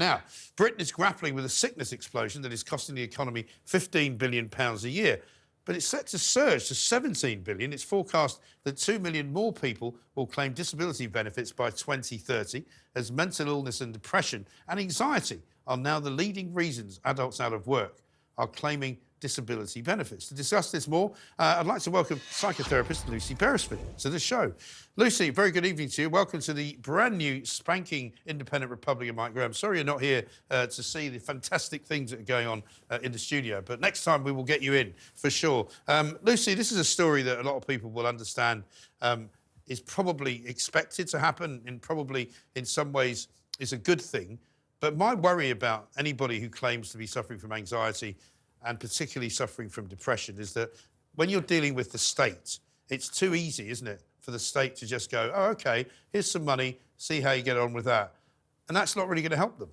Now, Britain is grappling with a sickness explosion that is costing the economy £15 billion a year. But it's set to surge to 17 billion. It's forecast that 2 million more people will claim disability benefits by 2030, as mental illness and depression and anxiety are now the leading reasons adults out of work are claiming disability benefits. To discuss this more, I'd like to welcome psychotherapist Lucy Beresford to the show. Lucy, very good evening to you. Welcome to the brand new spanking independent Republic of Mike Graham. Sorry you're not here to see the fantastic things that are going on in the studio, but next time we will get you in for sure. Lucy, this is a story that a lot of people will understand is probably expected to happen and probably in some ways is a good thing. But my worry about anybody who claims to be suffering from anxiety and particularly suffering from depression is that when you're dealing with the state, it's too easy, isn't it, for the state to just go, oh, OK, here's some money, see how you get on with that. And that's not really going to help them.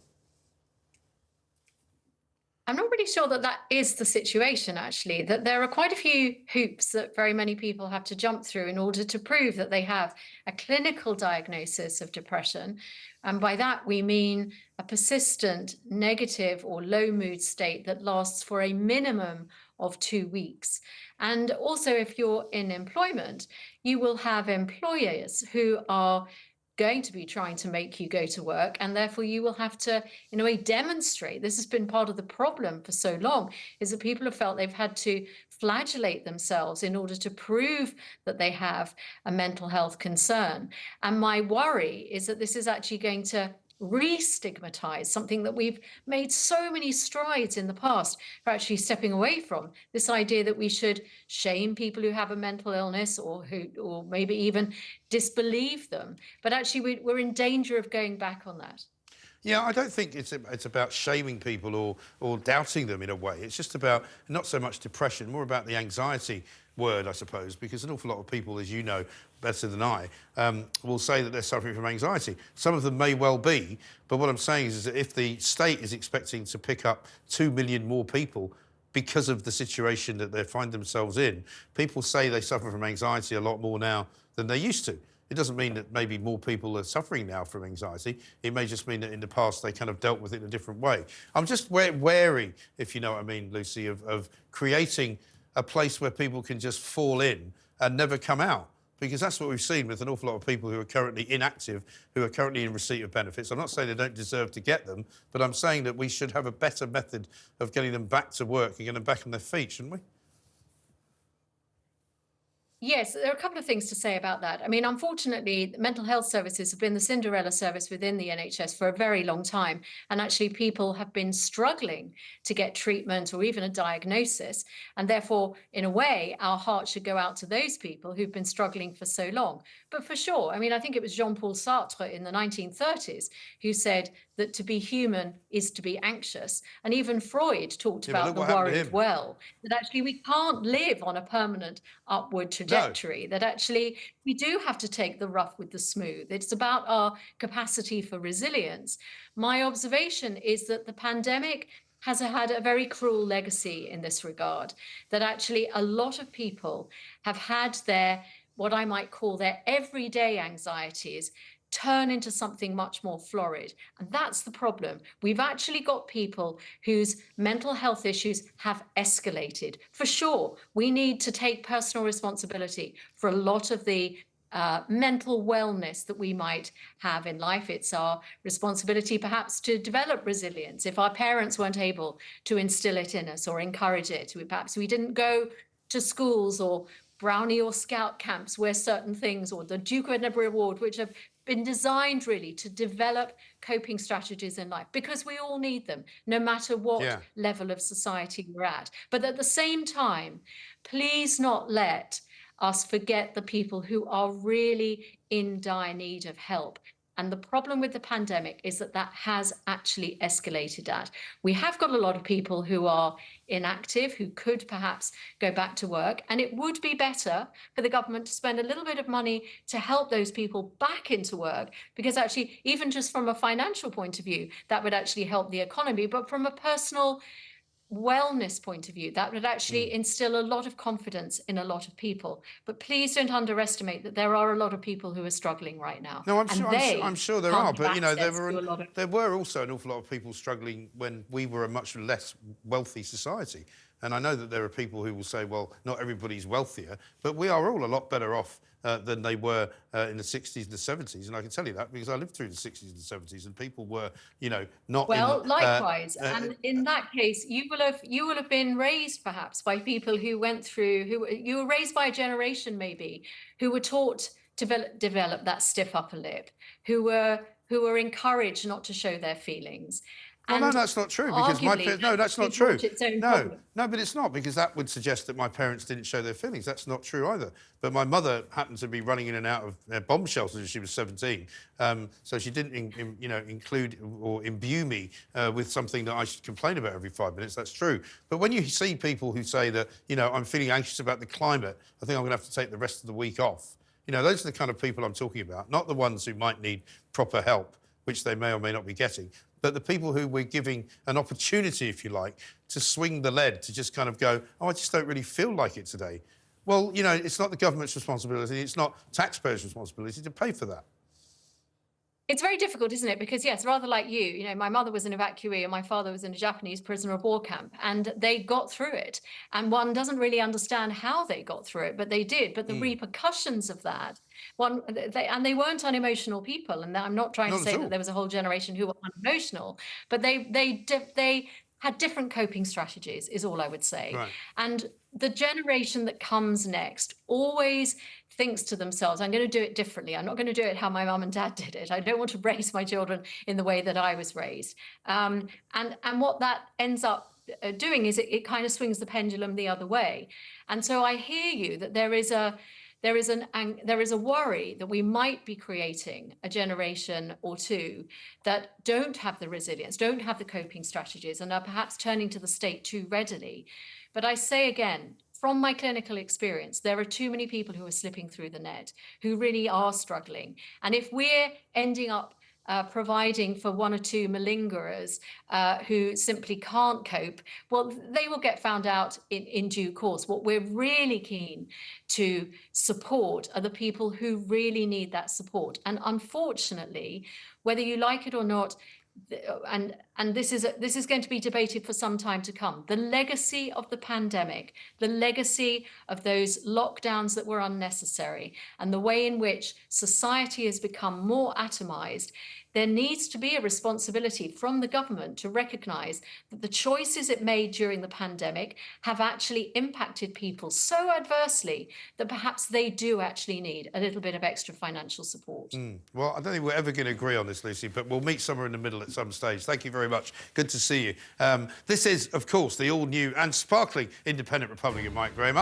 I'm not really sure that that is the situation, actually, that there are quite a few hoops that very many people have to jump through in order to prove that they have a clinical diagnosis of depression. And by that, we mean a persistent negative or low mood state that lasts for a minimum of 2 weeks. And also, if you're in employment, you will have employers who are going to be trying to make you go to work, and therefore you will have to, in a way, demonstrate. This has been part of the problem for so long, is that people have felt they've had to flagellate themselves in order to prove that they have a mental health concern. And my worry is that this is actually going to re-stigmatize something that we've made so many strides in the past for actually stepping away from, this idea that we should shame people who have a mental illness or maybe even disbelieve them. But actually we're in danger of going back on that. Yeah, I don't think it's about shaming people or doubting them in a way. It's just about not so much depression, more about the anxiety word, I suppose, because an awful lot of people, as you know better than I, will say that they're suffering from anxiety. Some of them may well be, but what I'm saying is that if the state is expecting to pick up 2 million more people because of the situation that they find themselves in, people say they suffer from anxiety a lot more now than they used to. It doesn't mean that maybe more people are suffering now from anxiety. It may just mean that in the past they kind of dealt with it in a different way. I'm just wary, if you know what I mean, Lucy, of creating a place where people can just fall in and never come out. Because that's what we've seen with an awful lot of people who are currently inactive, who are currently in receipt of benefits. I'm not saying they don't deserve to get them, but I'm saying that we should have a better method of getting them back to work and getting them back on their feet, shouldn't we? Yes, there are a couple of things to say about that. I mean, unfortunately, mental health services have been the Cinderella service within the NHS for a very long time. And actually, people have been struggling to get treatment or even a diagnosis. And therefore, in a way, our heart should go out to those people who've been struggling for so long. But for sure, I mean, I think it was Jean-Paul Sartre in the 1930s who said that to be human is to be anxious. And even Freud talked about the worried well, that actually we can't live on a permanent upward trajectory, that actually we do have to take the rough with the smooth. It's about our capacity for resilience. My observation is that the pandemic has had a very cruel legacy in this regard, that actually a lot of people have had their, what I might call their everyday anxieties, turn into something much more florid. And that's the problem. We've actually got people whose mental health issues have escalated. For sure, we need to take personal responsibility for a lot of the mental wellness that we might have in life. It's our responsibility perhaps to develop resilience. If our parents weren't able to instill it in us or encourage it, perhaps we didn't go to schools or Brownie or Scout camps where certain things, or the Duke of Edinburgh Award, which have been designed really to develop coping strategies in life, because we all need them, no matter what level of society we're at. But at the same time, please not let us forget the people who are really in dire need of help. And the problem with the pandemic is that that has actually escalated that. We have got a lot of people who are inactive, who could perhaps go back to work. And it would be better for the government to spend a little bit of money to help those people back into work, because actually, even just from a financial point of view, that would actually help the economy. But from a personal wellness point of view, that would actually instill a lot of confidence in a lot of people. But please don't underestimate that there are a lot of people who are struggling right now. No, I'm and sure. I'm sure there can't are, have but you know, access to a lot of. there were also an awful lot of people struggling when we were a much less wealthy society. And I know that there are people who will say, well, not everybody's wealthier, but we are all a lot better off than they were in the 60s and the 70s. And I can tell you that because I lived through the 60s and 70s, and people were, you know, not in. Well, likewise, and in that case, you will have been raised perhaps by people who went through, who you were raised by a generation maybe who were taught to develop that stiff upper lip, who were encouraged not to show their feelings, Well, no, and that's not true because my arguably parents. No, that's not true. brought its own No, problem. no, but it's not because that would suggest that my parents didn't show their feelings. That's not true either. But my mother happened to be running in and out of bomb shelters when she was 17, so she didn't, you know, include or imbue me with something that I should complain about every 5 minutes. That's true. But when you see people who say that, you know, I'm feeling anxious about the climate, I think I'm going to have to take the rest of the week off. You know, those are the kind of people I'm talking about, not the ones who might need proper help, which they may or may not be getting, but the people who we're giving an opportunity, if you like, to swing the lead, to just kind of go, oh, I just don't really feel like it today. Well, you know, it's not the government's responsibility, it's not taxpayers' responsibility to pay for that. It's very difficult, isn't it? Because yes, rather like you know, my mother was an evacuee and my father was in a Japanese prisoner of war camp, and they got through it. And one doesn't really understand how they got through it, but they did. But the repercussions of that, they weren't unemotional people. And I'm not trying to Not at say all. that there was a whole generation who were unemotional, but they had different coping strategies, is all I would say. Right. And the generation that comes next always thinks to themselves, I'm going to do it differently. I'm not going to do it how my mum and dad did it. I don't want to raise my children in the way that I was raised. And what that ends up doing is it kind of swings the pendulum the other way. And so I hear you that there is a worry that we might be creating a generation or two that don't have the resilience, don't have the coping strategies, and are perhaps turning to the state too readily. But I say again, from my clinical experience, there are too many people who are slipping through the net, who really are struggling. And if we're ending up providing for one or two malingerers who simply can't cope, well, they will get found out in due course. What we're really keen to support are the people who really need that support. And unfortunately, whether you like it or not, and this is going to be debated for some time to come. The legacy of the pandemic, the legacy of those lockdowns that were unnecessary, and the way in which society has become more atomized, there needs to be a responsibility from the government to recognize that the choices it made during the pandemic have actually impacted people so adversely that perhaps they do actually need a little bit of extra financial support. Well, I don't think we're ever going to agree on this, Lucy, but we'll meet somewhere in the middle at some stage. Thank you very much. Good to see you. This is, of course, the all-new and sparkling independent Republican Mike Graham.